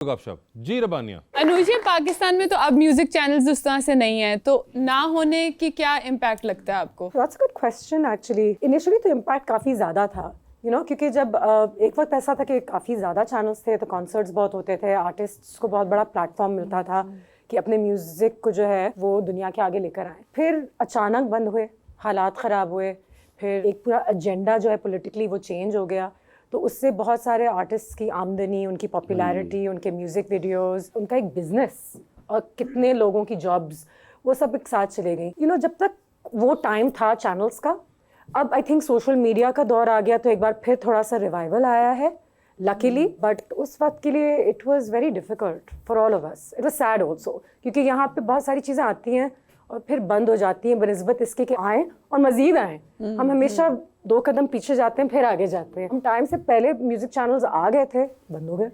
गपशप जी रबानिया। अनुज जी, पाकिस्तान में तो अब म्यूजिक चैनल्स उस तरह से नहीं है, तो ना होने की क्या इम्पैक्ट लगता है आपको? That's a good question actually. Initially तो इम्पैक्ट काफ़ी ज़्यादा था, क्योंकि जब एक वक्त ऐसा था कि काफ़ी ज़्यादा चैनल्स थे तो कॉन्सर्ट्स बहुत होते थे, आर्टिस्ट्स को बहुत बड़ा प्लेटफॉर्म मिलता था कि अपने म्यूज़िक को जो है वो दुनिया के आगे लेकर आए। फिर अचानक बंद हुए, हालात ख़राब हुए, फिर एक पूरा एजेंडा जो है पॉलिटिकली वो चेंज हो गया, तो उससे बहुत सारे आर्टिस्ट की आमदनी, उनकी पॉपुलैरिटी, उनके म्यूज़िक वीडियोस, उनका एक बिजनेस और कितने लोगों की जॉब्स, वो सब एक साथ चले गई। जब तक वो टाइम था चैनल्स का, अब आई थिंक सोशल मीडिया का दौर आ गया तो एक बार फिर थोड़ा सा रिवाइवल आया है लकीली, बट उस वक्त के लिए it was very difficult for all of us. It was sad also, क्योंकि यहाँ पे बहुत सारी चीज़ें आती हैं और फिर बंद हो जाती हैं बनिस्बत इसके कि आएँ और मज़ीद आएँ। हम हमेशा 2 कदम पीछे जाते हैं फिर आगे जाते हैं। हम टाइम से पहले म्यूजिक चैनल्स आ गए थे, बंद हो गए।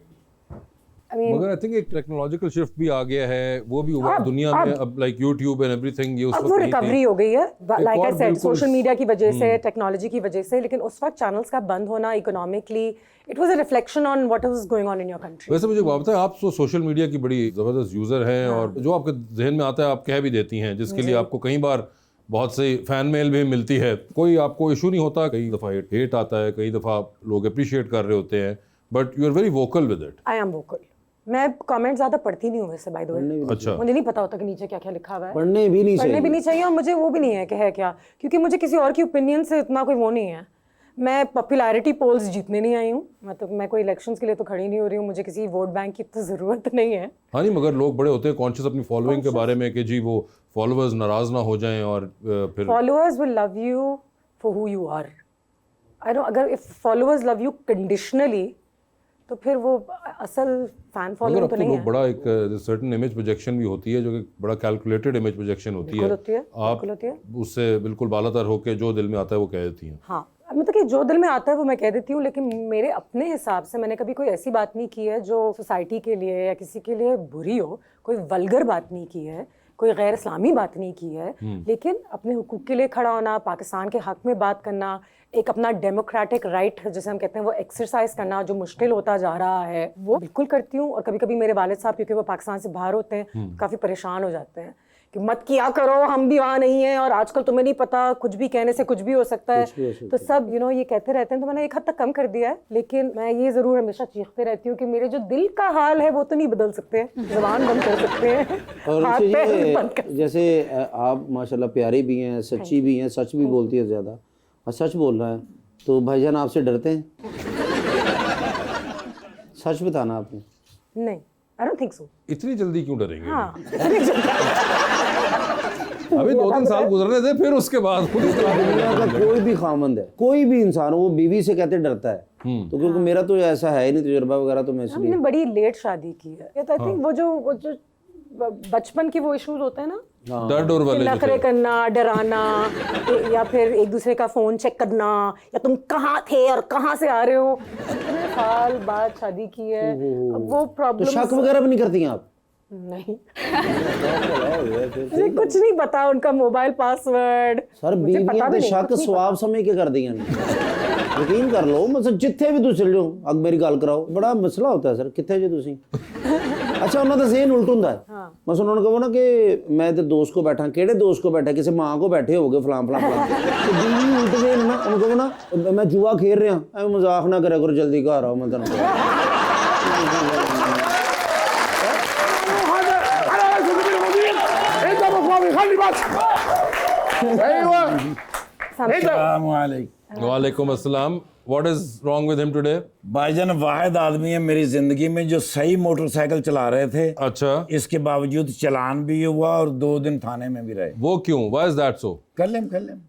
मगर आई थिंक एक टेक्नोलॉजिकल शिफ्ट भी आ गया है, वो भी हुआ दुनिया में अब, लाइक यूट्यूब एंड एवरीथिंग, ये उस वक्त वो रिकवरी हो गई है, like I said, social media की वजह से, टेक्नोलॉजी की वजह से। लेकिन उस वक्त चैनल्स का बंद होना economically, it was a reflection on what was going on in your country. वैसे मुझे बात है, आप तो सोशल मीडिया की बड़ी ज़बरदस्त यूज़र हैं, और जो आपके जहन में आता है आप कह भी देती हैं, जिसके लिए आपको कई बार बहुत सी फैन मेल भी मिलती है। कोई आपको इशू नहीं होता? कई दफ़ा हेट आता है, कई दफ़ा लोग अप्रिशिएट कर रहे होते हैं, but you are very vocal with it. I am vocal. मैं कमेंट ज़्यादा पढ़ती नहीं हूँ वैसे, बाय द वे। अच्छा। मुझे नहीं पता होता कि नीचे क्या क्या लिखा हुआ है। पढ़ने भी नहीं चाहिए और मुझे वो भी नहीं है कि है क्या, क्योंकि मुझे किसी और की ओपिनियन से इतना कोई वो नहीं है। मैं पॉपुलैरिटी पोल्स जीतने नहीं आई हूँ, मतलब मैं कोई इलेक्शंस के लिए तो खड़ी नहीं हो रही हूँ, मुझे किसी वोट बैंक की तो ज़रूरत नहीं है। हाँ नहीं, मगर लोग बड़े होते हैं कॉन्शियस अपनी फॉलोइंग के बारे में कि जी वो फॉलोअर्स नाराज़ ना हो जाएं, और फिर followers will love you for who you are. I don't, अगर if followers love you conditionally तो फिर वो असल फैन फॉलोइंग तो नहीं है। बड़ा एक सर्टेन इमेज प्रोजेक्शन भी होती है, जो कि बड़ा कैलकुलेटेड इमेज प्रोजेक्शन होती है। आप उससे बिल्कुल बालातर होकर जो दिल में आता है वो कह देती हैं। हाँ, मतलब कि जो दिल में आता है वो मैं कह देती हूँ, लेकिन मेरे अपने हिसाब से मैंने कभी कोई ऐसी बात नहीं की है जो सोसाइटी के लिए या किसी के लिए बुरी हो, कोई वल्गर बात नहीं की है, कोई गैर इस्लामी बात नहीं की है। लेकिन अपने हुकूक के लिए खड़ा होना, पाकिस्तान के हक में बात करना, एक अपना डेमोक्रेटिक राइट जैसे हम कहते हैं वो एक्सरसाइज करना, जो मुश्किल होता जा रहा है, वो बिल्कुल करती हूँ। और कभी कभी मेरे वालिद साहब, क्योंकि वो पाकिस्तान से बाहर होते हैं, काफ़ी परेशान हो जाते हैं कि मत किया करो, हम भी वहाँ नहीं हैं, और आजकल तुम्हें नहीं पता, कुछ भी कहने से कुछ भी हो सकता है। तो सब ये कहते रहते हैं, तो मैंने एक हद तक कम कर दिया है। लेकिन मैं ये ज़रूर हमेशा चीखते रहती हूँ कि मेरे जो दिल का हाल है वो तो नहीं बदल सकते, ज़बान बंद कर सकते हैं, हाथ पैर बंद कर। जैसे आप माशाल्लाह प्यारी भी हैं, सच्ची भी हैं, सच भी बोलती है ज़्यादा, और सच बोल रहा है, तो भाईजान आपसे डरते हैं? सच बताना आपने। नहीं, आई डोंट थिंक सो। इतनी जल्दी क्यों डरेंगे? हाँ, अभी 2-3 साल गुजरने दे, फिर उसके बाद खुद दुनिया का कोई भी खामंद है, कोई भी इंसान, वो बीवी से कहते डरता है, तो क्योंकि मेरा तो ऐसा है ही नहीं तजुर्बा वगैरह, तो मैं इसलिए। हमने बड़ी लेट शादी की है, तो आई थिंक वो जो बचपन के वो इश्यूज होते हैं ना, डर डोर वाले नखरे करना, डराना, या फिर एक दूसरे का फोन चेक करना, या तुम कहाँ थे और कहाँ से आ रहे हो। इतने साल बाद शादी की है, अब वो प्रॉब्लम। तो शक वगैरह भी नहीं करती हैं आप? नहीं, मुझे कुछ नहीं पता उनका मोबाइल पासवर्ड। सर बीवियां तो शक स्वाब समझ के कर दिया, यकीन कर लो, मतलब जिथे भी तुम चल जाओ, अग मेरी गल कराओ, बड़ा मसला होता है सर, कितने जो तुसी। अच्छा, उन्होंने तो ज़हन उल्ट होंदा है। बस उन्होंने कहो ना कि मैं तो दोस्त को बैठा, केड़े दोस्त को बैठा, किसी माँ को बैठे हो गए फलां फलां फलां, तो जिंदगी उल्ट गए ना, उनको कहो ना मैं जुआ खेल रहा, ऐ मजाक ना करा करो, जल्दी घर आओ, मैं तेन वालेकुम अस्सलाम। What is wrong with him today? भाईजान वाहिद आदमी है मेरी जिंदगी में जो सही मोटरसाइकिल चला रहे थे। अच्छा। इसके बावजूद चालान भी हुआ और 2 दिन थाने में भी रहे। वो क्यों? Why is that so? कल्लम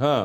हाँ।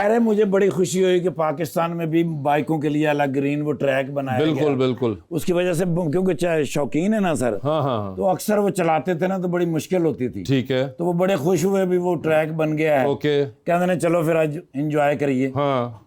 अरे मुझे बड़ी खुशी हुई कि पाकिस्तान में भी बाइकों के लिए अलग ग्रीन वो ट्रैक बनाया बिल्कुल गया। बिल्कुल। उसकी वजह से क्योंकि शौकीन है ना सर, हाँ हाँ, तो अक्सर वो चलाते थे ना, तो बड़ी मुश्किल होती थी। ठीक है। तो वो बड़े खुश हुए भी वो ट्रैक बन गया है। ओके। कहते हैं चलो फिर आज एंजॉय करिए। हाँ।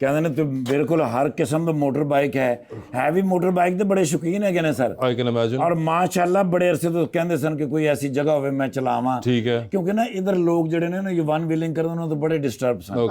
ਕਹਿੰਦੇ ਨੇ ਤੇ ਬਿਲਕੁਲ ਹਰ ਕਿਸਮ ਦਾ ਮੋਟਰ ਬਾਈਕ ਹੈ ਵੀ ਮੋਟਰ ਬਾਈਕ ਦੇ ਬੜੇ ਸ਼ੌਕੀਨ ਹੈਗੇ ਨੇ ਸਰ। I can imagine. ਔਰ ਮਾਸ਼ਾਅੱਲਾ ਬੜੇ ਅਰਸੇ ਤੋਂ ਕਹਿੰਦੇ ਸਨ ਕਿ ਕੋਈ ਐਸੀ ਜਗ੍ਹਾ ਹੋਵੇ ਮੈਂ ਚਲਾਵਾਂ, ठीक है। ਕਿਉਂਕਿ ਨਾ ਇਧਰ ਲੋਕ ਜਿਹੜੇ ਨੇ ਨਾ ਇਹ ਵਨ ਵੀਲਿੰਗ ਕਰਦੇ ਉਹਨਾਂ ਤੋਂ ਬੜੇ ਡਿਸਟਰਬ ਸਨ।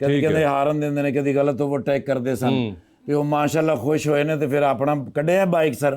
ਕਦੀ ਠੀਕ ਹੈ। ਕਹਿੰਦੇ ਹਾਰਨ ਦਿੰਦੇ ਨੇ, ਕਦੀ ਗਲਤ ਓਵਰਟੇਕ ਕਰਦੇ ਸਨ ਤੇ ਉਹ ਮਾਸ਼ਾਅੱਲਾ ਖੁਸ਼ ਹੋਏ ਨੇ ਤੇ ਫਿਰ ਆਪਣਾ ਕੱਢਿਆ ਬਾਈਕ ਸਰ।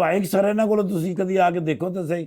ਬਾਈਕ ਸਰ ਇਹਨਾਂ ਕੋਲ ਤੁਸੀਂ ਕਦੀ ਆ ਕੇ ਦੇਖੋ ਤਾਂ ਸਹੀ।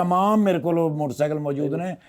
तमाम ਮੇਰੇ ਕੋਲ ਮੋਟਰਸਾਈਕਲ ਮੌਜੂਦ ਨੇ।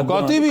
दुकाती भी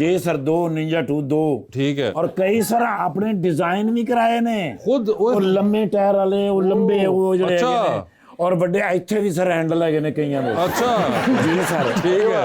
ਜੀ ਸਰ 2 ਨਿੰਜਾ 2 2 ठीक है। ਔਰ ਕਈ ਸਰ ਆਪਣੇ ਡਿਜ਼ਾਈਨ ਵੀ ਕਰਾਏ ਨੇ खुद ओए ਉਹ ਲੰਮੇ ਟਾਇਰ ਵਾਲੇ, ਉਹ ਲੰਬੇ ਉਹ ਜਿਹੜੇ ਅੱਛਾ। ਹੈਗੇ ਨੇ, ਔਰ ਵੱਡੇ ਇੱਥੇ ਵੀ ਸਰ ਹੈਂਡਲ ਹੈਗੇ ਨੇ ਕਈਆਂ ਦੇ। अच्छा ਜੀ ਸਰ ठीक है।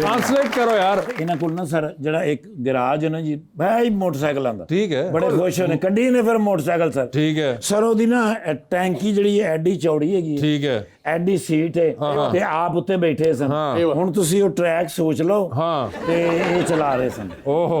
ट्रांसलेट करो यार। ਇਹਨਾਂ ਕੋਲ ਨਾ ਸਰ ਜਿਹੜਾ ਇੱਕ ਗਰਾਜ ਹੈ ਨਾ ਜੀ ਭਾਈ ਮੋਟਰਸਾਈਕਲਾਂ ਦਾ, ठीक है। ਬੜੇ ਖੁਸ਼ ਹੋਏ ਨੇ, ਕੱਢੀ ਨੇ ਫਿਰ ਮੋਟਰਸਾਈਕਲ ਸਰ। ठीक है। ਸਰ ਉਹਦੀ ਨਾ ਟੈਂਕੀ ਜਿਹੜੀ ਹੈ ਐਡੀ ਚੌੜੀ ਹੈਗੀ ਹੈ, ठीक है। ਐਡੀ ਸੀਟ ਹੈ ਤੇ ਆਪ ਉੱਤੇ ਬੈਠੇ ਸਨ। ਹੁਣ ਤੁਸੀਂ ਉਹ ਟਰੈਕ ਸੋਚ ਲਓ हाँ। ਤੇ ਇਹ ਚਲਾ ਰਹੇ ਸਨ। ओहो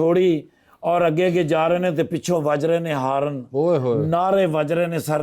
ਥੋੜੀ ਔਰ ਅੱਗੇ ਅੱਗੇ ਜਾ ਰਹੇ ਨੇ ਤੇ ਪਿੱਛੋਂ ਵੱਜ ਰਹੇ ਨੇ ਹਾਰਨ, ओए होए। ਨਾਰੇ ਵੱਜ ਰਹੇ ਨੇ ਸਰ।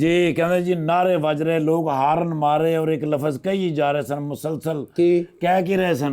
ਜੀ ਕਹਿੰਦੇ ਜੀ ਨਾਰੇ ਵੱਜ ਰਹੇ, ਲੋਕ ਹਾਰਨ ਮਾਰੇ ਔਰ ਇੱਕ ਲਫ਼ਜ਼ ਕਹੀ ਜਾ ਰਹੇ ਸਨ ਮੁਸਲਸਲ। ਕਹਿ ਕੀ ਰਹੇ ਸਨ?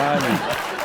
ਹਾਂਜੀ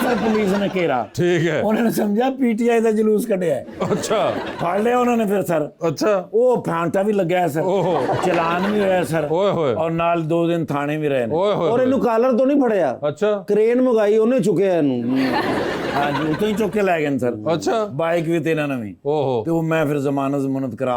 ਸਰ ਪੁਲਿਸ ਨੇ ਘੇਰਾ, ठीक है। ਉਹਨਾਂ ਨੇ ਸਮਝਿਆ ਪੀਟੀਆਈ ਦਾ ਜਲੂਸ ਕੱਢਿਆ ਹੈ। अच्छा ਫੜ ਲਿਆ ਉਹਨਾਂ ਨੇ ਫਿਰ ਸਰ। अच्छा ਉਹ ਫਾਂਟਾ ਵੀ ਲੱਗਿਆ ਹੈ ਸਰ, ਓਹੋ। ਚਲਾਨ ਵੀ ਹੋਇਆ ਸਰ, ਓਏ ਹੋਏ। ਔਰ ਨਾਲ 2 ਦਿਨ ਥਾਣੇ ਵੀ ਰਹੇ ਨੇ। ओए होए और ਇਹਨੂੰ ਕਾਲਰ ਤੋਂ ਨਹੀਂ ਫੜਿਆ, अच्छा ਕ੍ਰੇਨ ਮੰਗਾਈ ਉਹਨੇ ਚੁੱਕਿਆ ਇਹਨੂੰ। ਹਾਂਜੀ ਉਤੋਂ ਹੀ ਚੁੱਕ ਕੇ ਲੈ ਗਏ ਨੇ ਸਰ। अच्छा ਬਾਈਕ ਵੀ ਤੇ ਇਹਨਾਂ ਨੇ ਵੀ। ओहो ਤੇ ਉਹ ਮੈਂ ਫਿਰ ਜ਼ਮਾਨਤ ਕਰਾ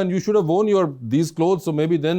and you should have worn your these clothes so maybe then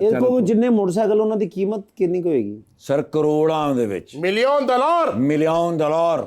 ਇਹ ਕੋ ਜਿੰਨੇ ਮੋਟਰਸਾਈਕਲ ਉਹਨਾਂ ਦੀ ਕੀਮਤ ਕਿੰਨੀ ਕੁ ਹੋਏਗੀ? ਸਰ ਕਰੋੜਾਂ ਦੇ ਵਿੱਚ, $1,000,000 million dollar.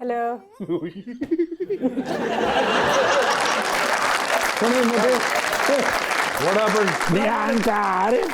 Hello what happened? ਨਿਆਂਕਾਰ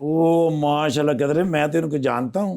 ਉਹ ਮਾਸ਼ਾਅੱਲਾ कहते मैं तो इनको जानता हूँ।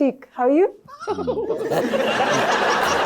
ठीक how are you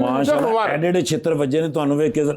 ਮਾਸ਼ਾਅੱਲਾ ਐਡੇ ਐਡੇ ਛਿੱਤਰ ਵੱਜੇ ਨੇ ਤੁਹਾਨੂੰ ਵੇਖ ਕੇ ਸਰ।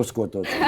उसको तो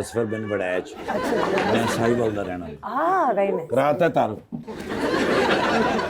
असफर बिन वड़ैच, मैं साहिवाल का रहना। ah very nice कराता है तारफ।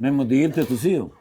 मैं मुदीर थे तुसी हो?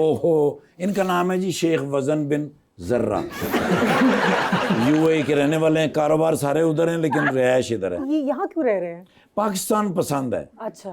ओहो इनका नाम है जी शेख वजन बिन जर्रा। यूएई के रहने वाले हैं, कारोबार सारे उधर हैं लेकिन रिहायश इधर है। ये यहाँ क्यों रह रहे हैं? पाकिस्तान पसंद है। अच्छा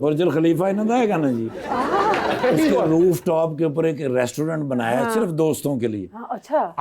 बुर्जुल खलीफा इन्हों का है ना जी। उसके रूफ टॉप के ऊपर एक रेस्टोरेंट बनाया है सिर्फ दोस्तों के लिए। हाँ, अच्छा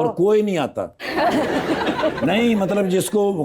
और कोई नहीं आता। नहीं मतलब जिसको वो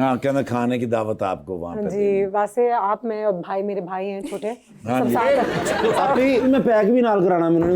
हाँ कहना खाने की दावत आपको वहाँ पे। जी वैसे आप मैं और भाई मेरे भाई हैं छोटे हाँ सब जी। साथ हैं। ਆਪੀ ਮੈਂ ਪੈਕ ਵੀ ਨਾਲ ਕਰਾਣਾ ਮੈਨੂੰ